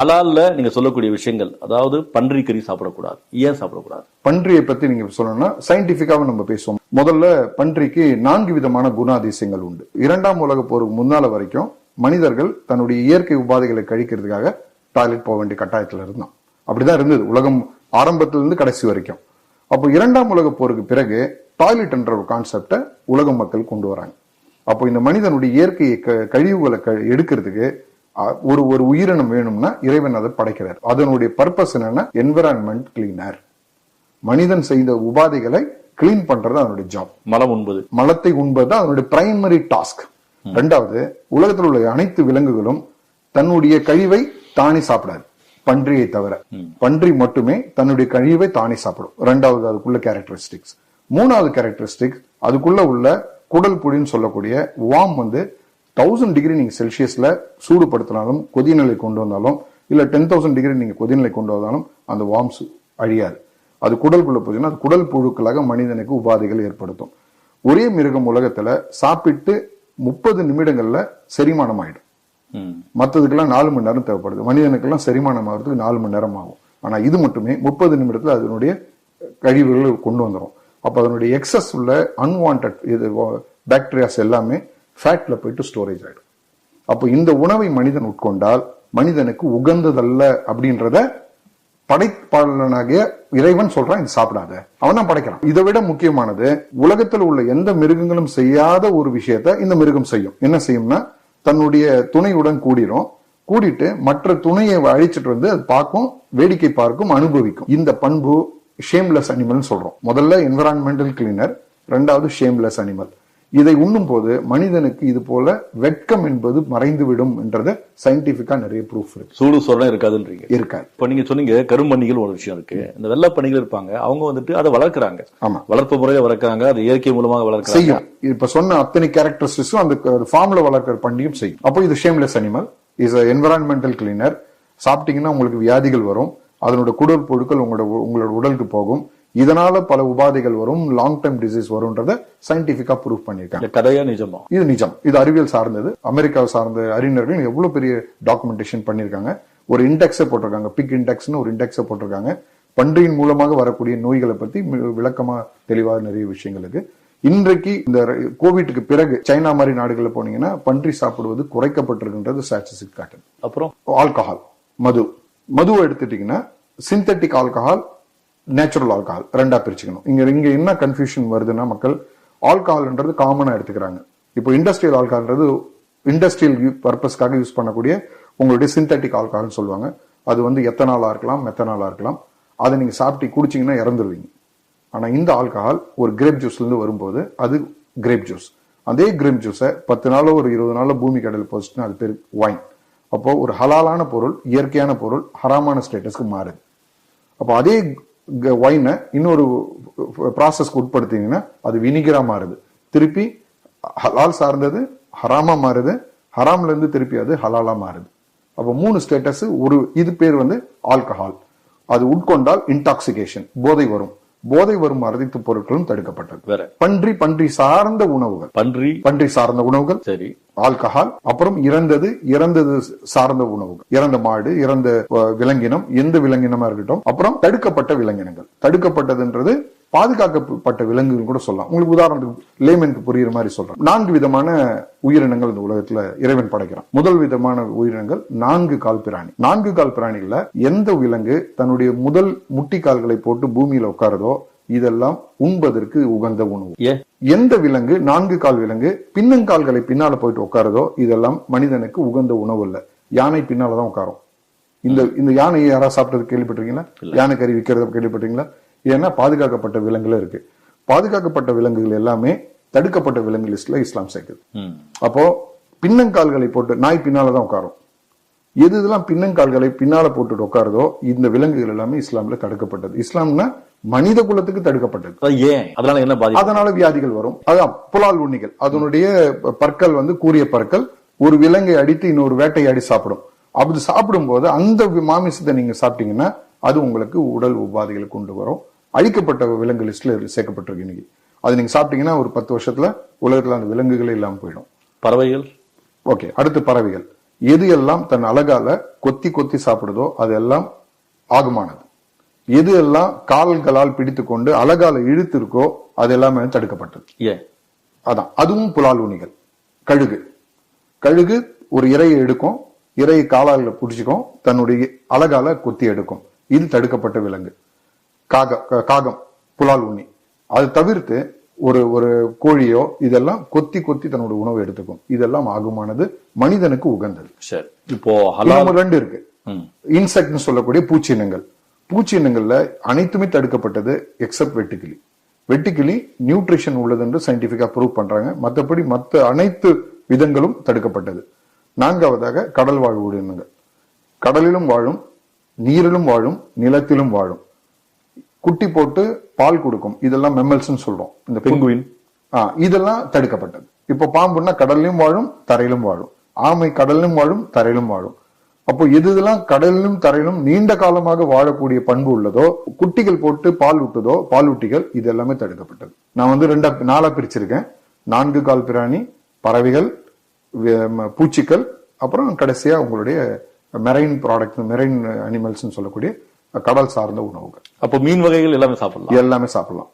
ஹலால்ல நீங்க சொல்லக்கூடிய விஷயங்கள், அதாவது பன்றி கறி சாப்பிடக்கூடாது, ஏன் சாப்பிடக்கூடாது? பன்றியை பத்தி நீங்க சொல்லணும்னா சயின்டிபிக்காக நம்ம பேசுவோம். முதல்ல பன்றிக்கு 4 விதமான குணாதிசயங்கள் உண்டு. 2ஆம் உலக போருக்கு முன்னால வரைக்கும் மனிதர்கள் தன்னுடைய இயற்கை உபாதைகளை கழிக்கிறதுக்காக டாய்லெட் போக வேண்டிய கட்டாயத்துல இருந்தான். அப்படிதான் இருந்தது உலகம் ஆரம்பத்திலிருந்து கடைசி வரைக்கும். அப்போ 2ஆம் உலக போருக்கு பிறகு டாய்லெட் என்ற ஒரு கான்செப்டை உலக மக்கள் கொண்டு வராங்க. அப்போ இந்த மனிதனுடைய இயற்கை கழிவுகளை எடுக்கிறதுக்கு ஒரு ஒரு உயிரினம் வேணும்னா இறைவன் அதை படைக்கிறார். அதனுடைய பர்பஸ் என்னன்னா என்விரான்மெண்ட் கிளீனர். மனிதன் செய்த உபாதைகளை கிளீன் பண்றது அதனுடைய ஜாப். மலம் உண்பது, மலத்தை உண்பது அதனுடைய பிரைமரி டாஸ்க். 2வது, உலகத்தில் உள்ள அனைத்து விலங்குகளும் தன்னுடைய கழிவை தானே சாப்பிடாது, பன்றியை தவிர. பன்றி மட்டுமே தன்னுடைய கழிவை தானே சாப்பிடும். 2வது அதுக்குள்ள கேரக்டரிஸ்டிக்ஸ். 3வது கேரக்டரிஸ்டிக்ஸ், அதுக்குள்ள உள்ள குடல் புழின்னு சொல்லக்கூடிய வார்ம் 1000 டிகிரி நீங்க செல்சியஸ்ல சூடுபடுத்தினாலும் கொதிநிலை கொண்டு வந்தாலும் இல்ல 10,000 டிகிரி நீங்க கொதிநிலை கொண்டு வந்தாலும் அந்த வார்ம்ஸ் அழியாது. அது குடலுக்குள்ள போச்சுன்னா அது குடல் புழுக்களாக மனிதனுக்கு உபாதைகள் ஏற்படுத்தும். ஒரே மிருகம் உலகத்துல சாப்பிட்டு 30 நிமிடங்கள்ல செரிமானம் ஆயிடும். மற்றதுக்கெல்லாம் 4 மணி நேரம் தேவைப்படுது. மனிதனுக்கெல்லாம் செரிமானம் ஆகிறதுக்கு 4 மணி நேரம் ஆகும். ஆனா இது மட்டுமே 30 நிமிடத்துல அதனுடைய கழிவுகள் கொண்டு வந்துடும். அப்ப அதனுடைய எக்ஸஸ் உள்ள அன்வான்ட் இது பாக்டீரியாஸ் எல்லாமே ஃபேட்ல போயிட்டு ஸ்டோரேஜ் ஆயிடும். அப்போ இந்த உணவை மனிதன் உட்கொண்டால் மனிதனுக்கு உகந்ததல்ல அப்படின்றத படைப்பாளனாகிய இறைவன் சொல்றான், இது சாப்பிடாத. அவன் தான் படைக்கிறான். இதை விட முக்கியமானது, உலகத்தில் உள்ள எந்த மிருகங்களும் செய்யாத ஒரு விஷயத்த இந்த மிருகம் செய்யும். என்ன செய்யும்னா, தன்னுடைய துணையுடன் கூடிட்டு மற்ற துணையை அழிச்சிட்டு வந்து அது பார்க்கும், வேடிக்கை பார்க்கும், அனுபவிக்கும். இந்த பண்பு ஷேம்லெஸ் அனிமல் சொல்றோம். முதல்ல என்விரான்மெண்டல் கிளீனர், 2வது ஷேம்லெஸ் அனிமல். இதை உண்ணும் போது மனிதனுக்கு இது போல வெட்கம் என்பது மறைந்துவிடும் என்றது சயின்டிபிக்கா நிறைய ப்ரூஃப் இருக்கு. சூடு சொரணம் இருக்காதுன்றீங்க. இருக்காது. இப்ப நீங்க சொன்னீங்க கரும்பணிகள் ஒரு விஷயம் இருக்கு. இந்த வெள்ளை பணிகள் இருப்பாங்க, அவங்க அதை வளர்க்குறாங்க. ஆமா, வளர்ப்பு முறையில வளர்க்குறாங்க, அது இயற்கை மூலமாக வளர்க்க செய்யும். இப்ப சொன்ன அத்தனை கேரக்டரிஸ்டிக்ஸும் அந்த ஃபார்ம்ல வளர்க்கிற பண்டியும் செய்யும். அப்போ இது shameless animal, is environmental cleaner. சாப்பிட்டீங்கன்னா உங்களுக்கு வியாதிகள் வரும், அதனோட குடல் புழுக்கள் உங்களோட உடலுக்கு போகும், இதனால பல உபாதைகள் வரும், லாங் டர்ம் டிசீஸ் வரும்ன்றத சயின்டிபிக்கா ப்ரூவ் பண்ணிருக்காங்க. கதையா நிஜமா? இது நிஜம். இது அறிவியல் சார்ந்தது. அமெரிக்காவை சார்ந்த அறிஞர்கள் எவ்வளவு பெரிய டாக்குமெண்டேஷன் பண்ணிருக்காங்க. ஒரு இண்டெக்ஸை போட்டிருக்காங்க, பிக் இண்டெக்ஸ்னு ஒரு இண்டெக்ஸை போட்டிருக்காங்க. பன்றியின் மூலமாக வரக்கூடிய நோய்களை பத்தி விளக்கமா தெளிவாக நிறைய விஷயங்களுக்கு. இன்றைக்கு இந்த கோவிட்டுக்கு பிறகு சைனா மாதிரி நாடுகள்ல போனீங்கன்னா பன்றி சாப்பிடுவது குறைக்கப்பட்டிருக்கின்றது ஸ்டாட்டிஸ்டிக்ஸ் காட்டுது. அப்புறம் ஆல்கஹால், மதுவை எடுத்துட்டீங்கன்னா சிந்தட்டிக் ஆல்கஹால், நேச்சுரல் ஆல்கஹால் 2ஆ பிரிச்சுக்கணும். இங்க என்ன கன்ஃபியூஷன் வருதுன்னா, மக்கள் ஆல்கஹால்ன்றது காமனா எடுத்துக்கிறாங்க. இப்போ இண்டஸ்ட்ரியல் ஆல்கஹால்ன்றது இண்டஸ்ட்ரியல் பர்பஸ்க்காக யூஸ் பண்ணக்கூடிய உங்களுடைய சிந்தட்டிக் ஆல்கஹால் சொல்லுவாங்க. அது எத்தனாலா இருக்கலாம், மெத்தனாலா இருக்கலாம். அதை நீங்க சாப்பிட்டு குடிச்சீங்கன்னா இறந்துருவீங்க. ஆனா இந்த ஆல்கஹால் ஒரு கிரேப் ஜூஸ்ல இருந்து வரும்போது அது கிரேப் ஜூஸ். அதே கிரேப் ஜூஸை 10 நாளோ ஒரு 20 நாளோ பூமி கடல் போச்சுன்னா அது பேர் வைன். அப்போ ஒரு ஹலாலான பொருள், இயற்கையான பொருள் ஹராமான ஸ்டேட்டஸ்க்கு மாறுது. அப்போ அதே வைனை இன்னொரு ப்ராசஸ்க்கு உட்படுத்தீங்கன்னா அது வினிகரா மாறுது. திருப்பி ஹலால் சார்ந்தது ஹராமா மாறுது, ஹராம்ல இருந்து திருப்பி அது ஹலாலா மாறுது. அப்போ 3 ஸ்டேட்டஸ். இது பேர் ஆல்கஹால். அது உட்கொண்டால் இன்டாக்சிகேஷன், போதை வரும். போதை வரும் அனைத்து பொருட்களும் தடுக்கப்பட்டது. பன்றி சார்ந்த உணவுகள், பன்றி சார்ந்த உணவுகள், சரி, ஆல்கஹால், அப்புறம் இறந்தது சார்ந்த உணவுகள், இறந்த மாடு, இறந்த விலங்கினம், எந்த விலங்கினமா இருக்கட்டும், அப்புறம் தடுக்கப்பட்ட விலங்கினங்கள். தடுக்கப்பட்டதுன்றது பாதுகாக்கப்பட்ட விலங்குகள் கூட சொல்லலாம். உங்களுக்கு உதாரணத்துக்கு லேமனுக்கு புரியுற மாதிரி சொல்றேன். 4 விதமான உயிரினங்கள் இந்த உலகத்துல இறைவன் படைக்கிறான். முதல் விதமான உயிரினங்கள் 4 கால் பிராணி. 4 கால் பிராணிகள்ல எந்த விலங்கு தன்னுடைய முதல் முட்டி கால்களை போட்டு பூமியில உட்காரதோ இதெல்லாம் உண்பதற்கு உகந்த உணவு. எந்த விலங்கு 4 கால் விலங்கு பின்னங்கால்களை பின்னால போயிட்டு உட்காரதோ இதெல்லாம் மனிதனுக்கு உகந்த உணவு இல்ல. யானை பின்னாலதான் உட்காரும். இந்த யானையை யாராவது சாப்பிட்டது கேள்விப்பட்டிருக்கீங்களா? யானை கறி விற்கிறத கேள்விப்பட்டீங்களா? ஏன்னா பாதுகாக்கப்பட்ட விலங்குகள் இருக்கு. பாதுகாக்கப்பட்ட விலங்குகள் எல்லாமே தடுக்கப்பட்ட விலங்கு லிஸ்ட்ல இஸ்லாம் சேர்க்குது. அப்போ பின்னங்கால்களை போட்டு நாய் பின்னாலதான் உட்காரும். இதெல்லாம் பின்னங்கால்களை பின்னால போட்டு உட்காருதோ இந்த விலங்குகள் எல்லாமே இஸ்லாம்ல தடுக்கப்பட்டது. இஸ்லாம்னா மனித குலத்துக்கு தடுக்கப்பட்டது. அதனால வியாதிகள் வரும். அதான் புலால் உண்ணிகள், அதனுடைய பற்கள் கூரிய பற்கள் ஒரு விலங்கை அடித்து இன்னொரு வேட்டையாடி சாப்பிடும். அப்படி சாப்பிடும் போது அந்த மாமிசத்தை நீங்க சாப்பிட்டீங்கன்னா அது உங்களுக்கு உடல் உபாதைகளை கொண்டு வரும். அழிக்கப்பட்ட விலங்கு லிஸ்ட்ல சேர்க்கப்பட்டிருக்கு. இன்னைக்கு அது நீங்க சாப்பிட்டீங்கன்னா ஒரு 10 வருஷத்துல உலகத்துல அந்த விலங்குகளே இல்லாம போயிடும். பறவைகள், ஓகே, அடுத்து பறவைகள். எது எல்லாம் தன் அலகால கொத்தி கொத்தி சாப்பிடுதோ அதெல்லாம் ஆகுமானது. எது எல்லாம் கால்களால் பிடித்துக்கொண்டு அலகால இழுத்து இருக்கோ அது எல்லாமே தடுக்கப்பட்டது. ஏன்? அதான் அதுவும் புலால் ஊனிகள். கழுகு ஒரு இரையை எடுக்கும், இரையை காலால புடிச்சுக்கும், தன்னுடைய அலகால கொத்தி எடுக்கும். இது தடுக்கப்பட்ட விலங்கு. காகம் புலால் ஊனி. அது தவிர்த்து ஒரு கோழியோ இதெல்லாம் கொத்தி கொத்தி தன்னோட உணவு எடுத்துக்கும். இதெல்லாம் ஆகுமானது, மனிதனுக்கு உகந்தது. சரி, இப்போ ஹலால் 2 இருக்கு. இன்செக்ட்னு சொல்லக்கூடிய பூச்சினங்கள். பூச்சினங்கள்ல அனைத்துமே தடுக்கப்பட்டது எக்ஸப்ட் வெட்டுக்கிளி. வெட்டுக்கிளி நியூட்ரிஷன் உள்ளது என்று சயின்டிபிக்கா ப்ரூவ் பண்றாங்க. மற்றபடி மற்ற அனைத்து விதங்களும் தடுக்கப்பட்டது. 4வதாக கடல் வாழ் உயிரினங்கள். கடலிலும் வாழும், நீரிலும் வாழும், நிலத்திலும் வாழும். குட்டி போட்டு பால் கொடுக்கும். இதெல்லாம் மெம்மல்ஸ் சொல்றோம். இந்த பெங்குயின் இதெல்லாம் தடுக்கப்பட்டது. இப்போ பாம்புன்னா கடல்லையும் வாழும், தரையிலும் வாழும். ஆமை கடலிலும் வாழும், தரையிலும் வாழும். அப்போ எதுலாம் கடலிலும் தரையிலும் நீண்ட காலமாக வாழக்கூடிய பண்பு உள்ளதோ, குட்டிகள் போட்டு பால் ஊட்டுதோ, பாலூட்டிகள், இது எல்லாமே தடுக்கப்பட்டது. நான் 4 பிரிச்சிருக்கேன். 4 கால் பிராணி, பறவைகள், பூச்சிகள், அப்புறம் கடைசியா உங்களுடைய மெரைன் ப்ராடக்ட், மெரைன் அனிமல்ஸ் சொல்லக்கூடிய கடல் சார்ந்த உணவுகள். அப்போ மீன் வகைகள் எல்லாமே சாப்பிடலாம். எல்லாமே சாப்பிடலாம்.